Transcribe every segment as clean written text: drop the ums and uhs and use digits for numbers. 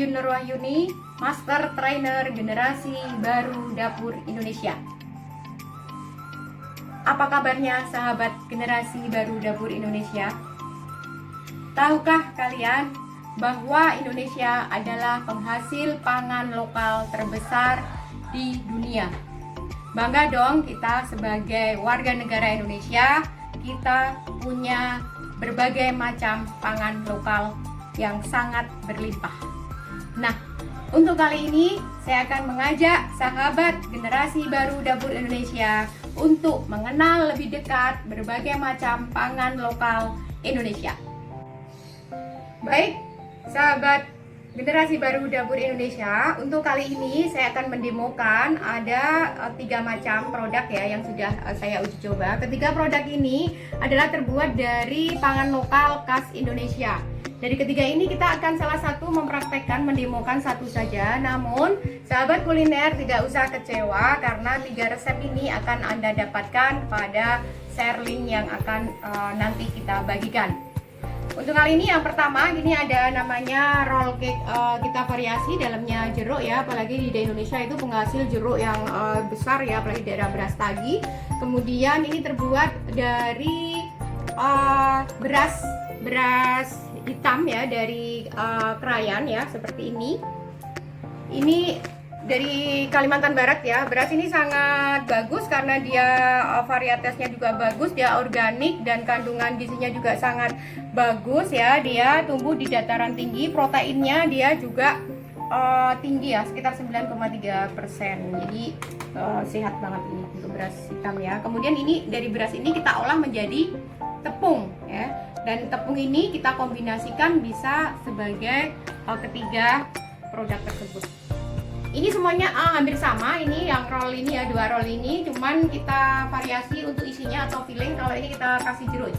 Yuyun Nurwahyuni, Master Trainer Generasi Baru Dapur Indonesia. Apa kabarnya sahabat Generasi Baru Dapur Indonesia? Tahukah kalian bahwa Indonesia adalah penghasil pangan lokal terbesar di dunia? Bangga dong kita sebagai warga negara Indonesia, kita punya berbagai macam pangan lokal yang sangat berlimpah. Nah, untuk kali ini saya akan mengajak sahabat Generasi Baru Dapur Indonesia untuk mengenal lebih dekat berbagai macam pangan lokal Indonesia. Baik, sahabat Generasi Baru Dapur Indonesia, untuk kali ini saya akan mendemokan ada 3 macam produk ya yang sudah saya uji coba. Ketiga produk ini adalah terbuat dari pangan lokal khas Indonesia. Dari ketiga ini kita akan salah satu mempraktekkan, mendemokan satu saja. Namun sahabat kuliner tidak usah kecewa karena 3 resep ini akan Anda dapatkan pada share link yang akan nanti kita bagikan. Untuk kali ini yang pertama, ini ada namanya roll cake, kita variasi dalamnya jeruk ya, apalagi di Indonesia itu penghasil jeruk yang besar ya, apalagi daerah Brastagi. Kemudian ini terbuat dari beras hitam ya, dari Krayan ya, seperti ini. Ini dari Kalimantan Barat ya. Beras ini sangat bagus karena dia varietasnya juga bagus, dia organik dan kandungan gizinya juga sangat bagus ya. Dia tumbuh di dataran tinggi, proteinnya dia juga tinggi ya, sekitar 9,3%. Jadi sehat banget ini untuk beras hitam ya. Kemudian ini dari beras ini kita olah menjadi tepung ya. Dan tepung ini kita kombinasikan bisa sebagai ketiga produk tersebut. Ini semuanya hampir sama, ini yang roll ini ya, 2 roll ini, cuman kita variasi untuk isinya atau filling. Kalau ini kita kasih jeruk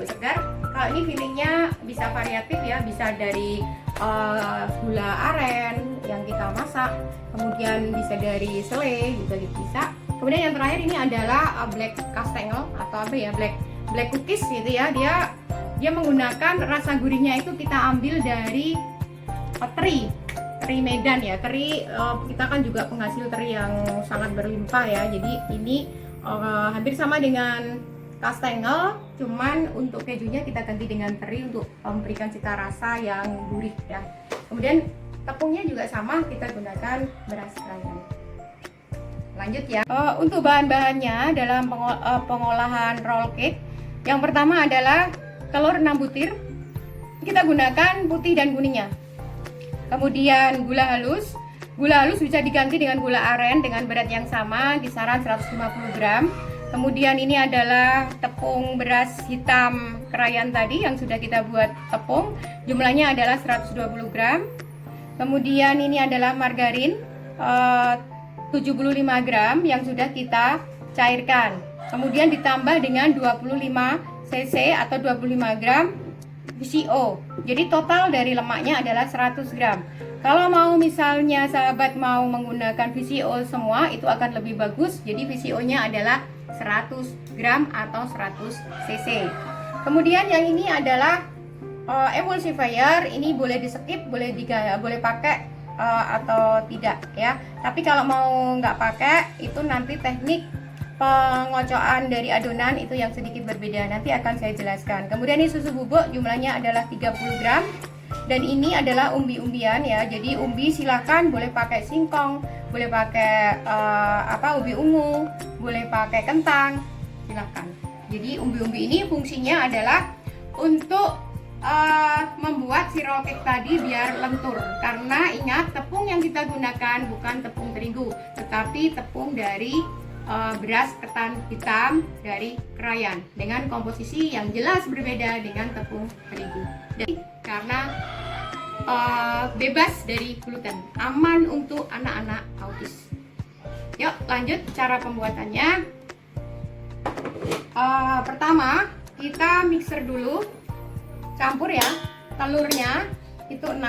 segar, kalau ini fillingnya bisa variatif ya, bisa dari gula aren yang kita masak, kemudian bisa dari selai juga bisa. Kemudian yang terakhir ini adalah black kastengel atau apa ya, black cookies gitu ya. Dia menggunakan rasa gurihnya itu kita ambil dari teri Medan ya. Teri kita kan juga penghasil teri yang sangat berlimpah ya. Jadi ini hampir sama dengan kastengel, cuman untuk kejunya kita ganti dengan teri untuk memberikan cita rasa yang gurih ya. Kemudian tepungnya juga sama, kita gunakan beras Krayan. Lanjut ya. Untuk bahan-bahannya dalam pengolahan roll cake, yang pertama adalah telur 6 butir. Kita gunakan putih dan kuningnya. Kemudian gula halus bisa diganti dengan gula aren dengan berat yang sama, kisaran 150 gram. Kemudian ini adalah tepung beras hitam Krayan tadi yang sudah kita buat tepung, jumlahnya adalah 120 gram. Kemudian ini adalah margarin 75 gram yang sudah kita cairkan. Kemudian ditambah dengan 25 cc atau 25 gram VCO. Jadi total dari lemaknya adalah 100 gram. Kalau mau misalnya sahabat mau menggunakan VCO semua, itu akan lebih bagus. Jadi VCO-nya adalah 100 gram atau 100 cc. Kemudian yang ini adalah emulsifier. Ini boleh di skip, boleh pakai atau tidak ya. Tapi kalau mau nggak pakai, itu nanti teknik pengocokan dari adonan itu yang sedikit berbeda, nanti akan saya jelaskan. Kemudian ini susu bubuk, jumlahnya adalah 30 gram. Dan ini adalah umbi-umbian ya. Jadi umbi silakan boleh pakai singkong, boleh pakai ubi ungu, boleh pakai kentang, silakan. Jadi umbi-umbi ini fungsinya adalah untuk membuat si roll cake tadi biar lentur. Karena ingat, tepung yang kita gunakan bukan tepung terigu, tetapi tepung dari beras ketan hitam dari Krayan dengan komposisi yang jelas berbeda dengan tepung terigu. Jadi karena bebas dari gluten, aman untuk anak-anak autis. Yuk lanjut cara pembuatannya. Pertama kita mixer dulu, campur ya, telurnya itu 6,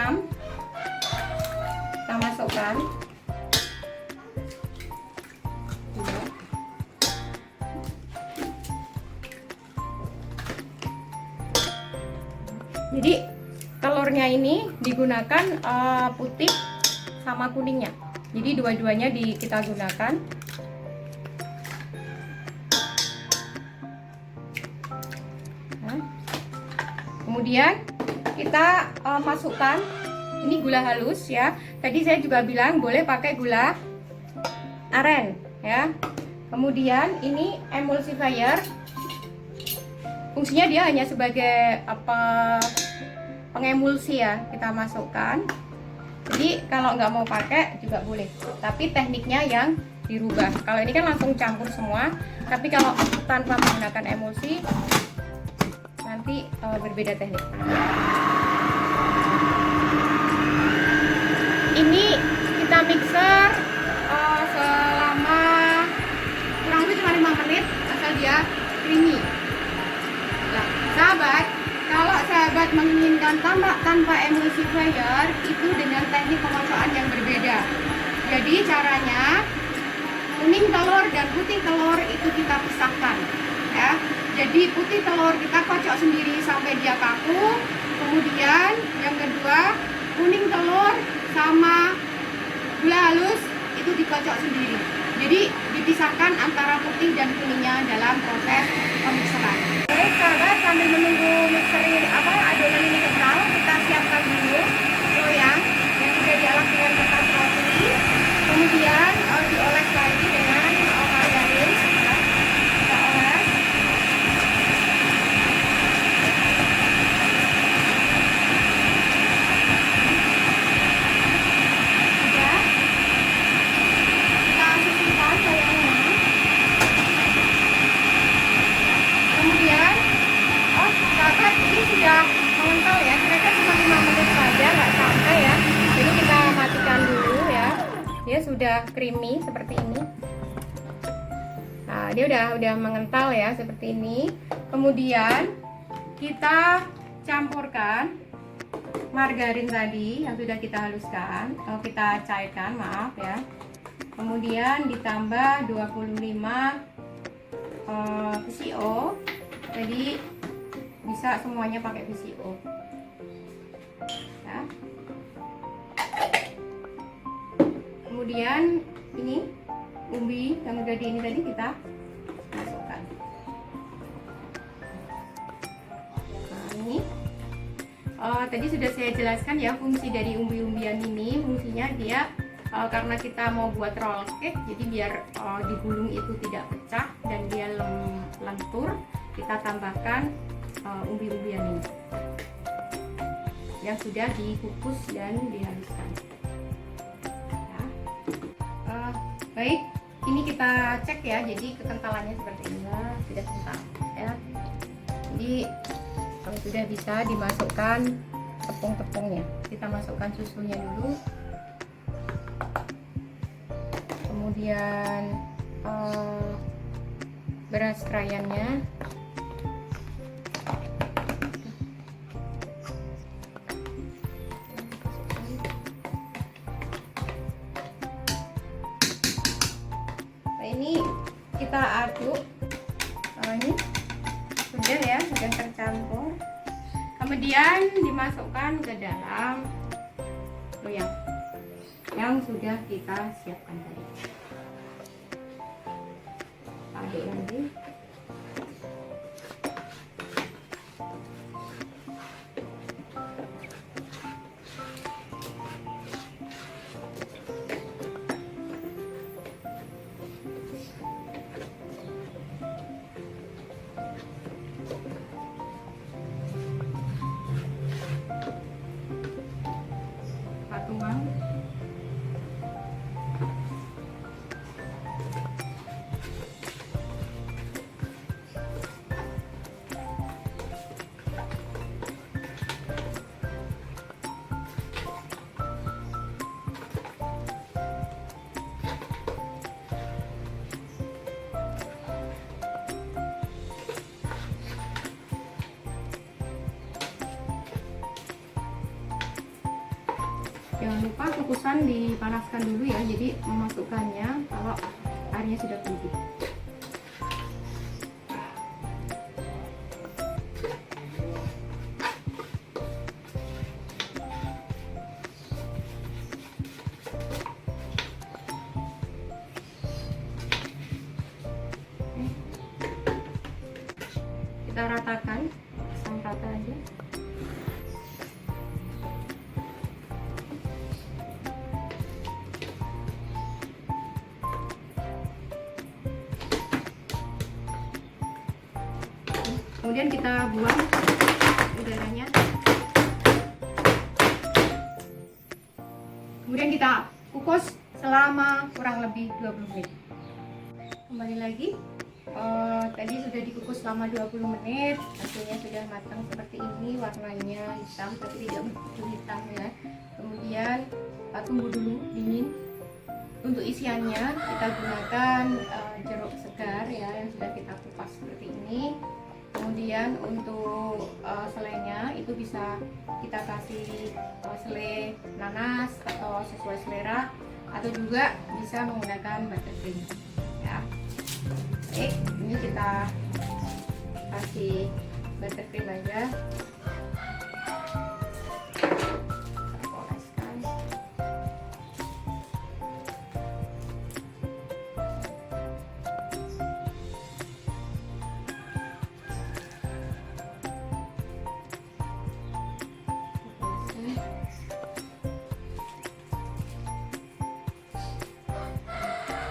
kita masukkan. Jadi telur mixernya ini digunakan putih sama kuningnya, jadi dua-duanya kita gunakan. Nah, kemudian kita masukkan ini gula halus ya. Tadi saya juga bilang boleh pakai gula aren ya. Kemudian ini emulsifier, fungsinya dia hanya sebagai pengemulsi ya, kita masukkan. Jadi kalau nggak mau pakai juga boleh, tapi tekniknya yang dirubah. Kalau ini kan langsung campur semua, tapi kalau tanpa menggunakan emulsi nanti berbeda teknik. Ini kita mixer selama kurang lebih cuma 5 menit asal dia creamy. Nah, sahabat, kalau sahabat menginginkan tanpa emulsifier itu dengan teknik pengocokan yang berbeda. Jadi caranya kuning telur dan putih telur itu kita pisahkan ya. Jadi putih telur kita kocok sendiri sampai dia kaku. Kemudian yang kedua, kuning telur sama gula halus itu dikocok sendiri. Jadi dipisahkan antara putih dan kuningnya dalam proses pemikseran. Oke sahabat, sambil menunggu mixer adonan ini kental, kita siapkan dulu loyang yang sudah dialas dengan kertas roti. Kemudian dioles lagi dengan margarin ya. Kita oles. Sudah mengental ya, kira-kira cuma 5 menit saja, nggak sampai ya. Jadi kita matikan dulu ya. Dia sudah creamy seperti ini. Nah, dia udah mengental ya seperti ini. Kemudian kita campurkan margarin tadi yang sudah kita haluskan, kita cairkan, maaf ya. Kemudian ditambah 25 VCO. Jadi bisa semuanya pakai VCO ya. Kemudian ini umbi yang udah ini tadi kita masukkan. Nah ini tadi sudah saya jelaskan ya fungsi dari umbi-umbian ini. Fungsinya dia karena kita mau buat roll cake, jadi biar digulung itu tidak pecah dan dia lentur, kita tambahkan umbi-umbian ini yang sudah dikukus dan dihaluskan ya. Baik, ini kita cek ya, jadi kekentalannya seperti ini sudah kental ya. Jadi kalau sudah bisa dimasukkan tepung-tepungnya, kita masukkan susunya dulu, kemudian beras krayannya, ini kita aduk. Ini sudah ya, sudah tercampur. Kemudian dimasukkan ke dalam loyang yang sudah kita siapkan tadi. Aduk lagi. Patungan. Jangan lupa kukusan dipanaskan dulu ya, jadi memasukkannya kalau airnya sudah mendidih. kita ratakan sama rata aja. Kemudian kita buang udaranya. Kemudian kita kukus selama kurang lebih 20 menit. Kembali lagi, tadi sudah dikukus selama 20 menit. Hasilnya sudah matang seperti ini, warnanya hitam tapi tidak begitu hitam ya. Kemudian tunggu dulu dingin. Untuk isiannya kita gunakan jeruk segar ya, yang sudah kita kupas seperti ini. Kemudian untuk selainya itu bisa kita kasih selai nanas atau sesuai selera, atau juga bisa menggunakan buttercream ya. Oke, ini kita kasih buttercream aja.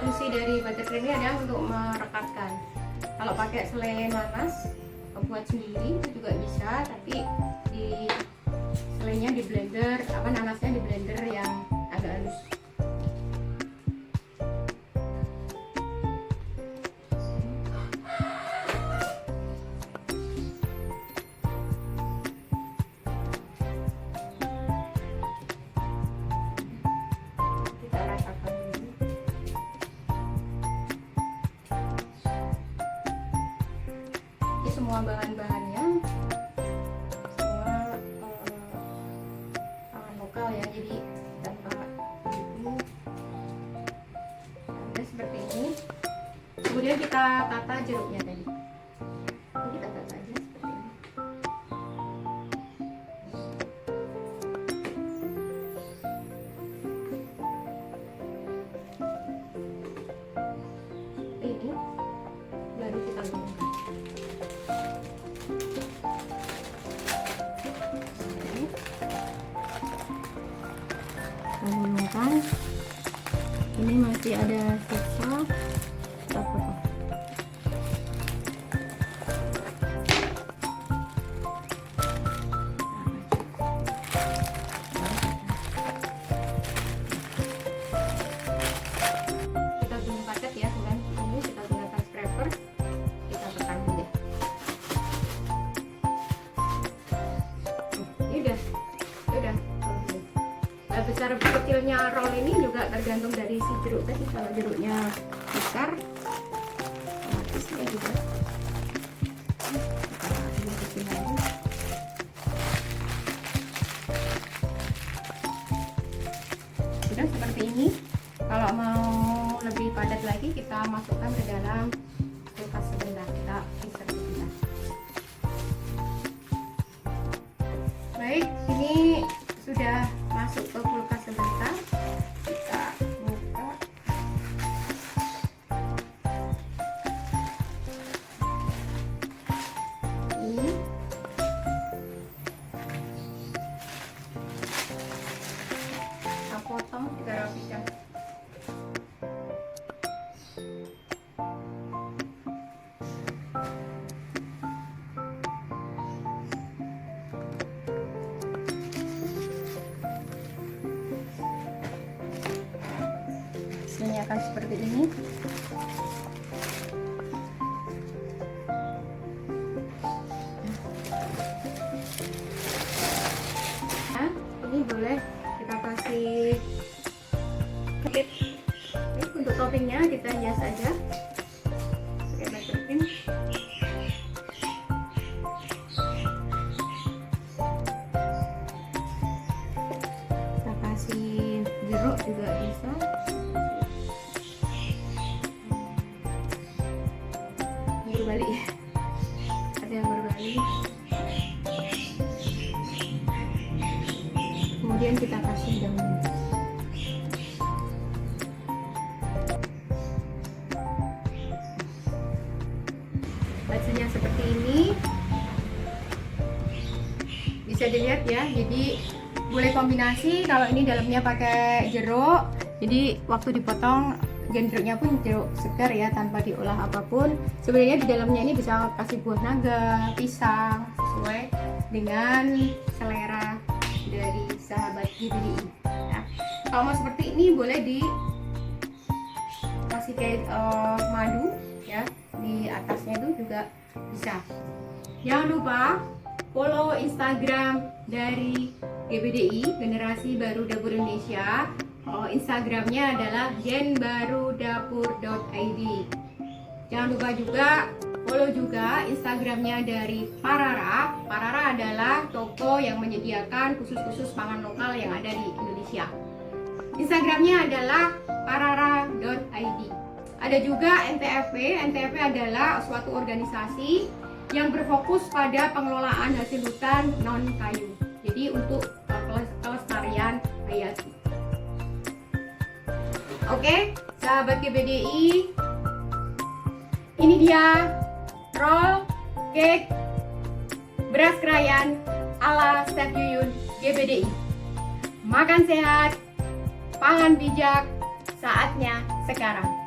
Fungsi dari buttercream ini adalah untuk merekatkan. Kalau pakai selai nanas buat sendiri itu juga bisa, tapi di selainya di blender, nanasnya di blender yang agak halus. Semua bahan-bahannya semua pangan lokal ya, jadi tanpa bumbu. Nah, seperti ini. Kemudian kita tata jeruknya tadi. Ini kita tata aja seperti ini. Ini baru kita gunakan. Gunakan. Ini masih ada sisa, kita potong. Kita gulung paket ya, bukan ini kita gunakan scraper, kita tekan aja. Ini udah. Besar kecilnya roll ini juga tergantung dari si jeruk tadi. Kalau jeruknya besar, otomatisnya juga sudah seperti ini. Kalau mau lebih padat lagi, kita masukkan ke dalam kulkas sebentar, kita freezer sebentar. Baik, ini sudah masuk ke kulkas sebentar, kita buka. Ini kita potong, kita rapikan. Hasilnya akan seperti ini. Nah, ini boleh kita kasih klip. Untuk toppingnya kita hias aja pakai buttercream. Kita kasih jeruk juga bisa. Berbalik, ada yang berbalik. Kemudian kita kasih daun. hasilnya seperti ini. Bisa dilihat ya, jadi boleh kombinasi. Kalau ini dalamnya pakai jeruk, jadi waktu dipotong jeruknya pun jeruk segar ya, tanpa diolah apapun. Sebenarnya di dalamnya ini bisa kasih buah naga, pisang, sesuai dengan selera dari sahabat GBDI ya. Kalau mau seperti ini boleh kasih kayak madu ya, di atasnya itu juga bisa. Jangan lupa follow Instagram dari GBDI, Generasi Baru Dapur Indonesia. Instagramnya adalah genbarudapur.id. Jangan lupa juga follow juga Instagramnya dari Parara. Parara adalah toko yang menyediakan khusus pangan lokal yang ada di Indonesia. Instagramnya adalah parara.id. Ada juga NTFP. NTFP adalah suatu organisasi yang berfokus pada pengelolaan hasil hutan non kayu. Jadi untuk kelestarian hayati. Oke, sahabat GBDI, ini dia roll cake beras krayan ala Chef Yuyun GBDI. Makan sehat, pangan bijak, saatnya sekarang.